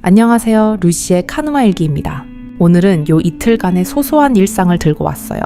안녕하세요. 루시의 카누마 일기입니다. 오늘은 요 이틀간의 소소한 일상을 들고 왔어요.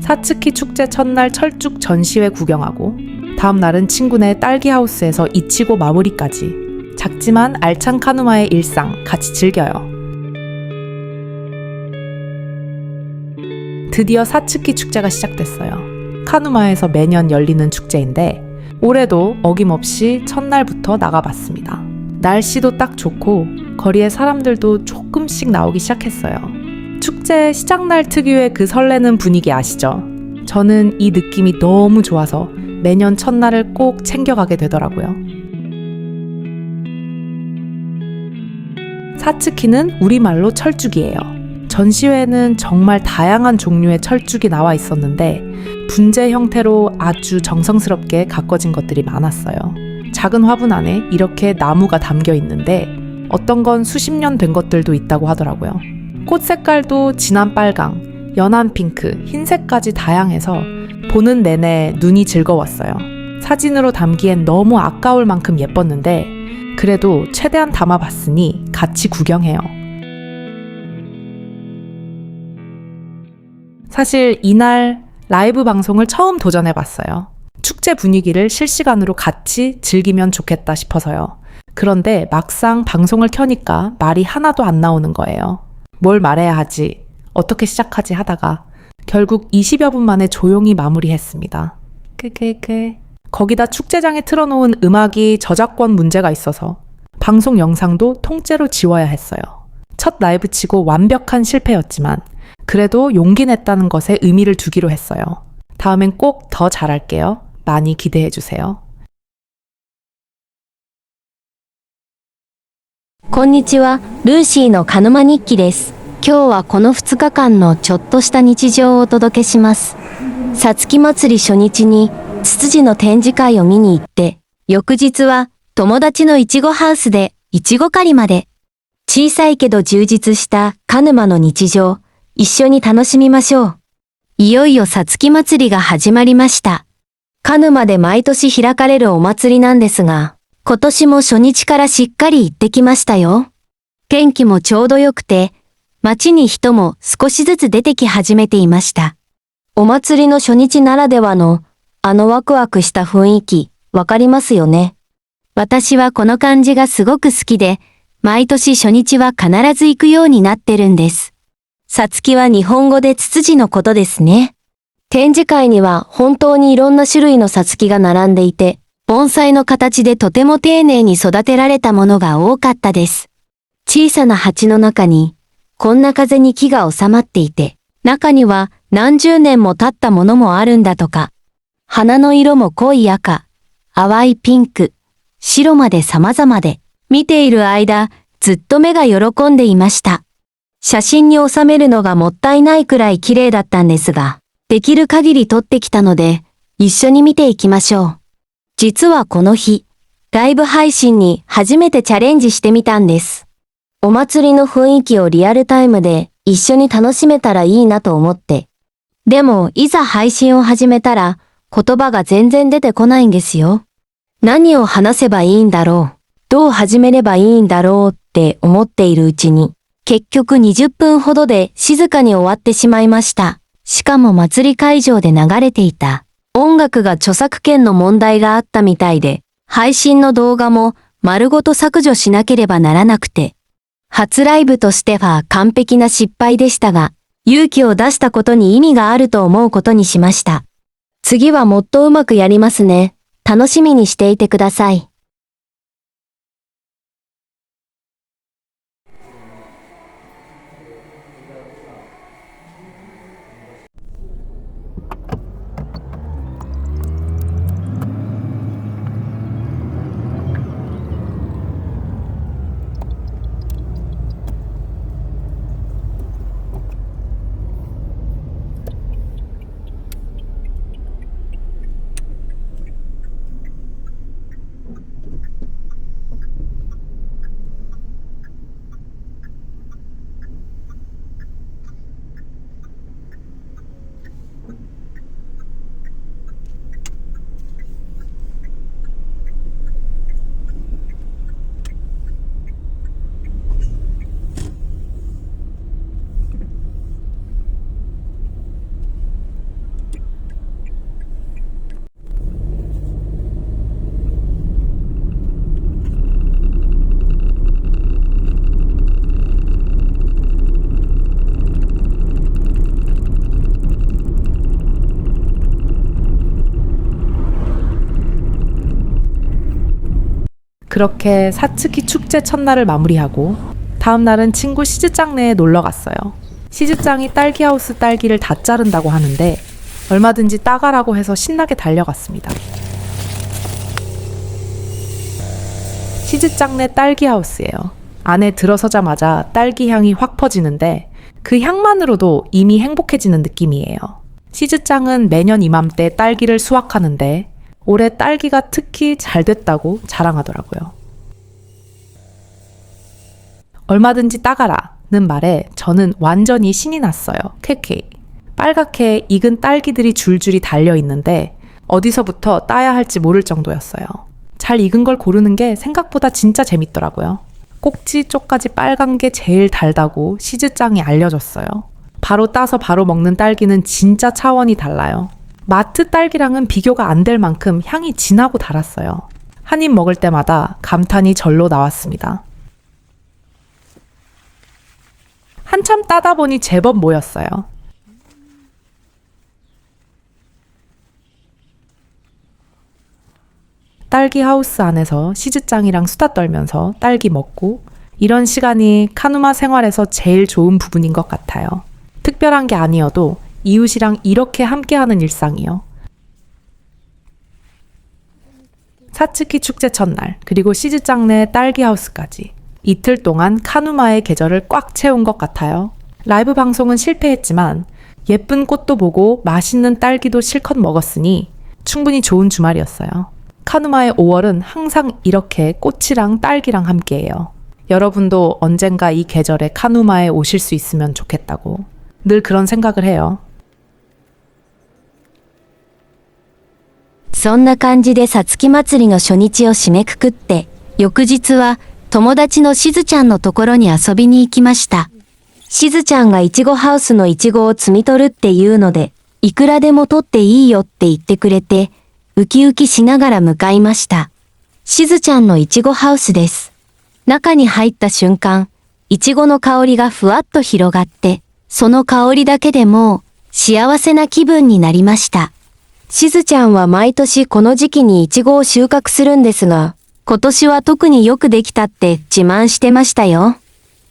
사츠키 축제 첫날 철쭉 전시회 구경하고 다음 날은 친구네 딸기하우스에서 이치고 마무리까지 작지만 알찬 카누마의 일상 같이 즐겨요. 드디어 사츠키 축제가 시작됐어요. 카누마에서 매년 열리는 축제인데 올해도 어김없이 첫날부터 나가봤습니다. 날씨도 딱 좋고 거리에 사람들도 조금씩 나오기 시작했어요. 축제 시작날 특유의 그 설레는 분위기 아시죠? 저는 이 느낌이 너무 좋아서 매년 첫날을 꼭 챙겨가게 되더라고요. 사츠키는 우리말로 철쭉이에요. 전시회에는 정말 다양한 종류의 철쭉이 나와 있었는데 분재 형태로 아주 정성스럽게 가꿔진 것들이 많았어요. 작은 화분 안에 이렇게 나무가 담겨 있는데 어떤 건 수십 년 된 것들도 있다고 하더라고요. 꽃 색깔도 진한 빨강, 연한 핑크, 흰색까지 다양해서 보는 내내 눈이 즐거웠어요. 사진으로 담기엔 너무 아까울 만큼 예뻤는데 그래도 최대한 담아봤으니 같이 구경해요. 사실 이날 라이브 방송을 처음 도전해봤어요. 축제 분위기를 실시간으로 같이 즐기면 좋겠다 싶어서요. 그런데 막상 방송을 켜니까 말이 하나도 안 나오는 거예요. 뭘 말해야 하지? 어떻게 시작하지 하다가 결국 20여 분 만에 조용히 마무리했습니다. 거기다 축제장에 틀어놓은 음악이 저작권 문제가 있어서 방송 영상도 통째로 지워야 했어요. 첫 라이브 치고 완벽한 실패였지만 그래도 용기 냈다는 것에 의미를 두기로 했어요. 다음엔 꼭 더 잘할게요. 많이 기대해주세요. こんにちは、ルーシーの鹿沼日記です。今日はこの2日間のちょっとした日常をお届けします。さつき祭り初日にツツジの展示会を見に行って、翌日は友達のいちごハウスでいちご狩りまで。小さいけど充実した鹿沼の日常、一緒に楽しみましょう。いよいよさつき祭りが始まりました。鹿沼で毎年開かれるお祭りなんですが、今年も初日からしっかり行ってきましたよ。天気もちょうど良くて、街に人も少しずつ出てき始めていました。お祭りの初日ならではの、あのワクワクした雰囲気、わかりますよね。私はこの感じがすごく好きで、毎年初日は必ず行くようになってるんです。さつきは日本語でツツジのことですね。展示会には本当にいろんな種類のさつきが並んでいて、盆栽の形でとても丁寧に育てられたものが多かったです。小さな鉢の中に、こんな風に木が収まっていて、中には何十年も経ったものもあるんだとか。花の色も濃い赤、淡いピンク、白まで様々で、見ている間、ずっと目が喜んでいました。写真に収めるのがもったいないくらい綺麗だったんですが、できる限り撮ってきたので、一緒に見ていきましょう。実はこの日、ライブ配信に初めてチャレンジしてみたんです。お祭りの雰囲気をリアルタイムで一緒に楽しめたらいいなと思って。でも、いざ配信を始めたら、言葉が全然出てこないんですよ。何を話せばいいんだろう、どう始めればいいんだろうって思っているうちに、結局20分ほどで静かに終わってしまいました。しかも祭り会場で流れていた音楽が著作権の問題があったみたいで、配信の動画も丸ごと削除しなければならなくて、初ライブとしては完璧な失敗でしたが、勇気を出したことに意味があると思うことにしました。次はもっとうまくやりますね。楽しみにしていてください。 그렇게 사츠키 축제 첫날을 마무리하고 다음 날은 친구 시즈짱네에 놀러 갔어요. 시즈짱이 딸기하우스 딸기를 다 자른다고 하는데 얼마든지 따가라고 해서 신나게 달려갔습니다. 시즈짱네 딸기하우스예요. 안에 들어서자마자 딸기 향이 확 퍼지는데 그 향만으로도 이미 행복해지는 느낌이에요. 시즈짱은 매년 이맘때 딸기를 수확하는데 올해 딸기가 특히 잘 됐다고 자랑하더라고요. 얼마든지 따가라는 말에 저는 완전히 신이 났어요. 케케이. 빨갛게 익은 딸기들이 줄줄이 달려있는데 어디서부터 따야 할지 모를 정도였어요. 잘 익은 걸 고르는 게 생각보다 진짜 재밌더라고요. 꼭지 쪽까지 빨간 게 제일 달다고 시즈짱이 알려줬어요. 바로 따서 바로 먹는 딸기는 진짜 차원이 달라요. 마트 딸기랑은 비교가 안 될 만큼 향이 진하고 달았어요. 한 입 먹을 때마다 감탄이 절로 나왔습니다. 한참 따다 보니 제법 모였어요. 딸기 하우스 안에서 시즈짱이랑 수다 떨면서 딸기 먹고 이런 시간이 카누마 생활에서 제일 좋은 부분인 것 같아요. 특별한 게 아니어도 이웃이랑 이렇게 함께하는 일상이요. 사츠키 축제 첫날 그리고 시즈짱네 딸기 하우스까지 이틀 동안 카누마의 계절을 꽉 채운 것 같아요. 라이브 방송은 실패했지만 예쁜 꽃도 보고 맛있는 딸기도 실컷 먹었으니 충분히 좋은 주말이었어요. 카누마의 5월은 항상 이렇게 꽃이랑 딸기랑 함께해요. 여러분도 언젠가 이 계절에 카누마에 오실 수 있으면 좋겠다고 늘 그런 생각을 해요. そんな感じでさつき祭りの初日を締めくくって、翌日は友達のしずちゃんのところに遊びに行きました。しずちゃんがいちごハウスのいちごを摘み取るっていうので、いくらでも取っていいよって言ってくれて、ウキウキしながら向かいました。しずちゃんのいちごハウスです。中に入った瞬間、いちごの香りがふわっと広がって、その香りだけでもう幸せな気分になりました。しずちゃんは毎年この時期にイチゴを収穫するんですが、今年は特によくできたって自慢してましたよ。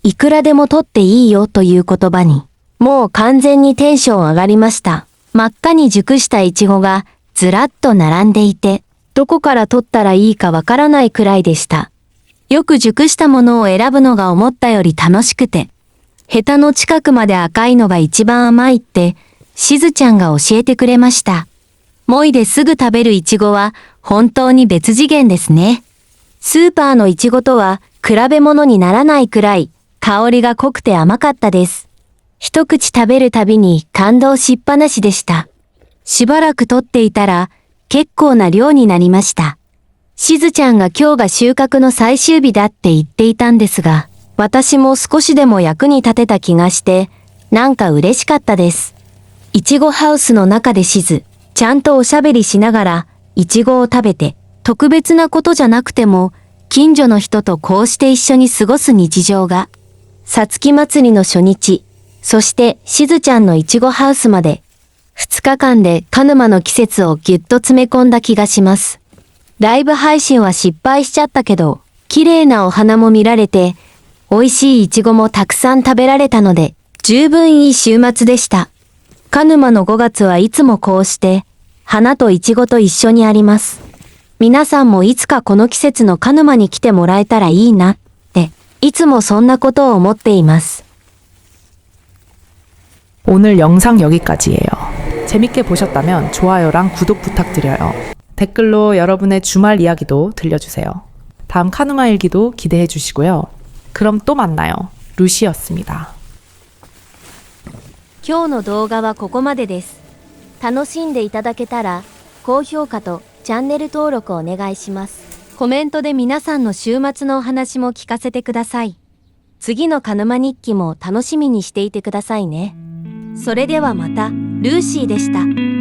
いくらでも取っていいよという言葉に、もう完全にテンション上がりました。真っ赤に熟したイチゴがずらっと並んでいて、どこから取ったらいいかわからないくらいでした。よく熟したものを選ぶのが思ったより楽しくて、ヘタの近くまで赤いのが一番甘いって、しずちゃんが教えてくれました。もいですぐ食べるイチゴは本当に別次元ですね。スーパーのイチゴとは比べ物にならないくらい香りが濃くて甘かったです。一口食べるたびに感動しっぱなしでした。しばらく取っていたら結構な量になりました。しずちゃんが今日が収穫の最終日だって言っていたんですが、私も少しでも役に立てた気がして、なんか嬉しかったです。いちごハウスの中でちゃんとおしゃべりしながら、いちごを食べて、特別なことじゃなくても、近所の人とこうして一緒に過ごす日常が、さつき祭りの初日、そしてしずちゃんのいちごハウスまで、2日間で鹿沼の季節をぎゅっと詰め込んだ気がします。ライブ配信は失敗しちゃったけど、綺麗なお花も見られて、美味しいいちごもたくさん食べられたので、十分いい週末でした。鹿沼の5月はいつもこうして、花とイチゴと一緒にあります。皆さんもいつかこの季節の鹿沼に来てもらえたらいいなって、いつもそんなことを思っています。 오늘 영상 여기까지예요. 재밌게 보셨다면 좋아요랑 구독 부탁드려요. 댓글로 여러분의 주말 이야기도 들려주세요. 다음 카누마 일기도 기대해 주시고요. 그럼 또 만나요. 루시였습니다. 今日の動画はここまでです。楽しんでいただけたら、高評価とチャンネル登録お願いします。コメントで皆さんの週末のお話も聞かせてください。次の鹿沼日記も楽しみにしていてくださいね。それではまた、ルーシーでした。